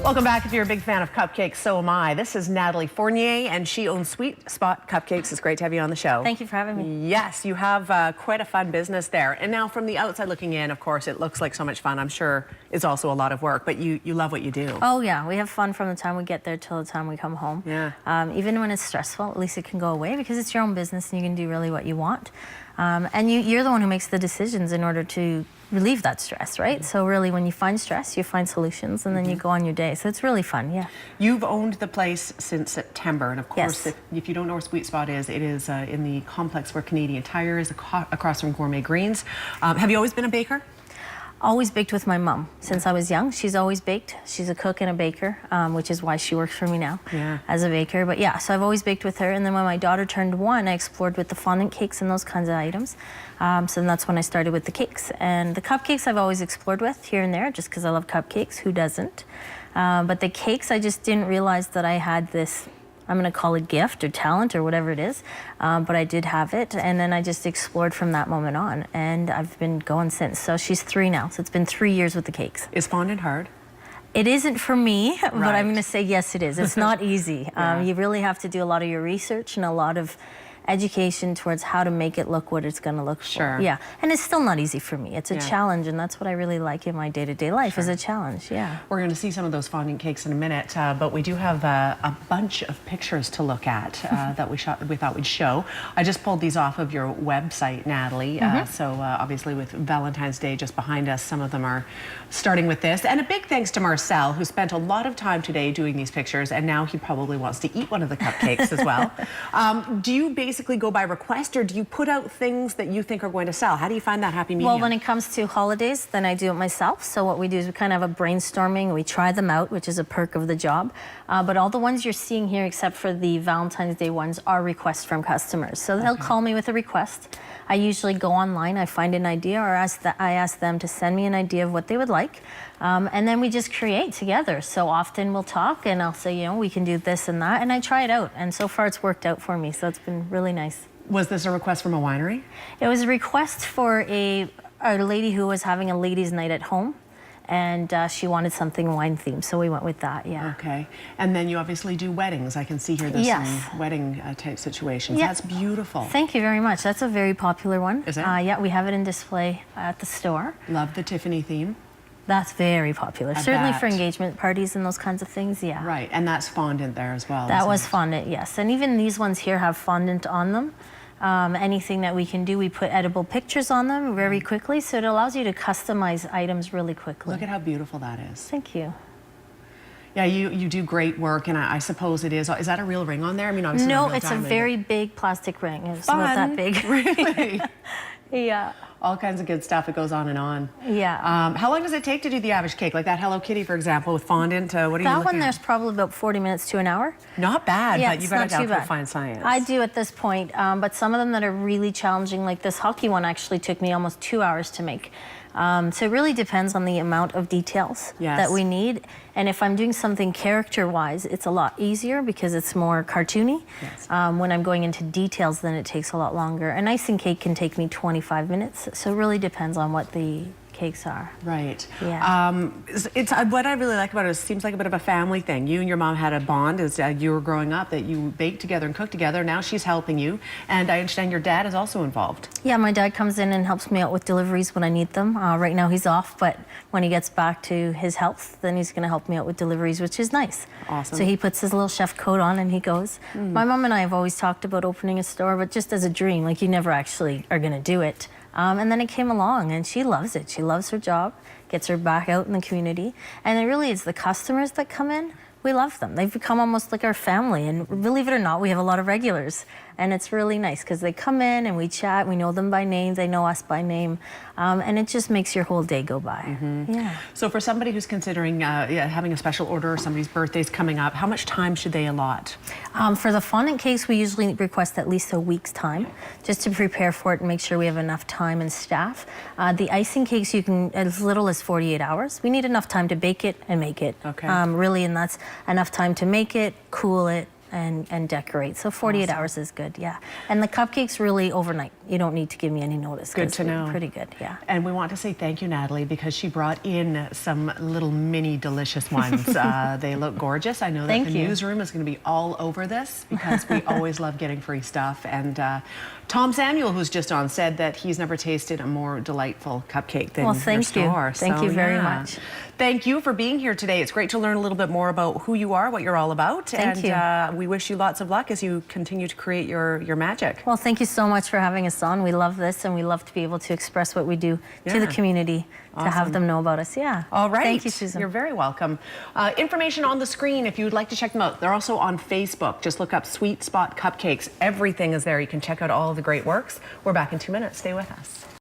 Welcome back. If you're a big fan of cupcakes, so am I. This is Natalie Fournier, and she owns Sweet Spot Cupcakes. It's great to have you on the show. Thank you for having me. Yes, you have quite a fun business there. And now from the outside looking in, of course, it looks like so much fun. I'm sure it's also a lot of work, but you love what you do. Oh, yeah. We have fun from the time we get there till the time we come home. Yeah. Even when it's stressful, at least it can go away because it's your own business and you can do really what you want. And you're the one who makes the decisions in order to relieve that stress, right? So really, when you find stress, you find solutions, and then you go on your day. So it's really fun, yeah. You've owned the place since September, and of course, Yes. if you don't know where Sweet Spot is, it is in the complex where Canadian Tire is, across from Gourmet Greens. Have you always been a baker? Always baked with my mom since I was young. She's always baked. She's a cook and a baker, which is why she works for me now as a baker. But yeah, so I've always baked with her. And then when my daughter turned 1, I explored with the fondant cakes and those kinds of items. So then that's when I started with the cakes. And the cupcakes I've always explored with here and there just because I love cupcakes. Who doesn't? But the cakes, I just didn't realize that I had this, I'm going to call it gift or talent or whatever it is, but I did have it, and then I just explored from that moment on, and I've been going since. So she's 3 now, so it's been 3 years with the cakes. Is fondant hard? It isn't for me, but Right. I'm going to say yes, it is. It's not easy. Yeah. You really have to do a lot of your research and a lot of education towards how to make it look what it's going to look Sure. for. Yeah, and it's still not easy for me. It's a Yeah. challenge, and that's what I really like in my day-to-day life is a challenge. Yeah. We're going to see some of those fondant cakes in a minute, but we do have a bunch of pictures to look at that we thought we'd show. I just pulled these off of your website, Natalie. So obviously with Valentine's Day just behind us, some of them are starting with this. And a big thanks to Marcel, who spent a lot of time today doing these pictures, and now he probably wants to eat one of the cupcakes as well. Do you basically go by request, or do you put out things that you think are going to sell? How do you find that happy medium? Well, when it comes to holidays, then I do it myself. So what we do is we kind of have a brainstorming. We try them out, which is a perk of the job. But all the ones you're seeing here, except for the Valentine's Day ones, are requests from customers. So they'll call me with a request. I usually go online, I find an idea, or I ask them to send me an idea of what they would like. And then we just create together. So often we'll talk and I'll say, you know, we can do this and that. And I try it out. And so far it's worked out for me. So it's been really nice. Was this a request from a winery? It was a request for a lady who was having a ladies' night at home. And she wanted something wine themed, so we went with that, yeah. Okay. And then you obviously do weddings. I can see here there's some wedding type situations. Yeah. That's beautiful. Thank you very much. That's a very popular one. Is it? Yeah, we have it in display at the store. Love the Tiffany theme. That's very popular. Certainly bet. for engagement parties and those kinds of things, yeah. Right, and that's fondant there as well. That isn't was it? fondant, yes. And even these ones here have fondant on them. Anything that we can do, we put edible pictures on them very quickly, so it allows you to customize items really quickly. Look at how beautiful that is. Thank you. Yeah, you do great work, and I suppose it is. Is that a real ring on there? I mean, obviously No, not real it's a diamond, very big plastic ring. It's but about that fun. big. Really? Yeah. All kinds of good stuff. It goes on and on. Yeah. How long does it take to do the average cake? Like that Hello Kitty, for example, with fondant. What are you looking That one at? there's probably about 40 minutes to an hour. Not bad, Yeah, but you've it's got not to too go for bad. fine science. I do at this point, but some of them that are really challenging, like this hockey one, actually took me almost 2 hours to make. So it really depends on the amount of details that we need. And if I'm doing something character-wise, it's a lot easier because it's more cartoony. Yes. When I'm going into details, then it takes a lot longer. An icing cake can take me 25 minutes, so it really depends on what the cakes are. Right. Yeah. It's what I really like about it is it seems like a bit of a family thing. You and your mom had a bond as you were growing up, that you baked together and cooked together. Now she's helping you, and I understand your dad is also involved. Yeah, my dad comes in and helps me out with deliveries when I need them. Right now he's off, but when he gets back to his health, then he's going to help me out with deliveries, which is nice. Awesome. So he puts his little chef coat on and he goes. My mom and I have always talked about opening a store, but just as a dream, like you never actually are going to do it. And then it came along, and she loves it. She loves her job, gets her back out in the community. And it really is the customers that come in. We love them. They've become almost like our family. And believe it or not, we have a lot of regulars. And it's really nice because they come in and we chat. We know them by name. They know us by name. And it just makes your whole day go by. Yeah. So for somebody who's considering having a special order or somebody's birthday's coming up, how much time should they allot? For the fondant cakes, we usually request at least a week's time just to prepare for it and make sure we have enough time and staff. The icing cakes, you can as little as 48 hours. We need enough time to bake it and make it. Okay. Really, and that's enough time to make it, cool it, and decorate. So 48 hours is good, yeah. And the cupcakes really overnight. You don't need to give me any notice. Good to know. Pretty good, yeah. And we want to say thank you, Natalie, because she brought in some little mini delicious ones. They look gorgeous. I know that the newsroom is going to be all over this because we always love getting free stuff. And Tom Samuel, who's just on, said that he's never tasted a more delightful cupcake than your store. Thank you very much. Thank you for being here today. It's great to learn a little bit more about who you are, what you're all about. Thank you. We wish you lots of luck as you continue to create your magic. Well, thank you so much for having us on. We love this, and we love to be able to express what we do to the community, to have them know about us. Yeah. All right. Thank you, Susan. You're very welcome. Information on the screen if you would like to check them out. They're also on Facebook. Just look up Sweet Spot Cupcakes. Everything is there. You can check out all of the great works. We're back in 2 minutes. Stay with us.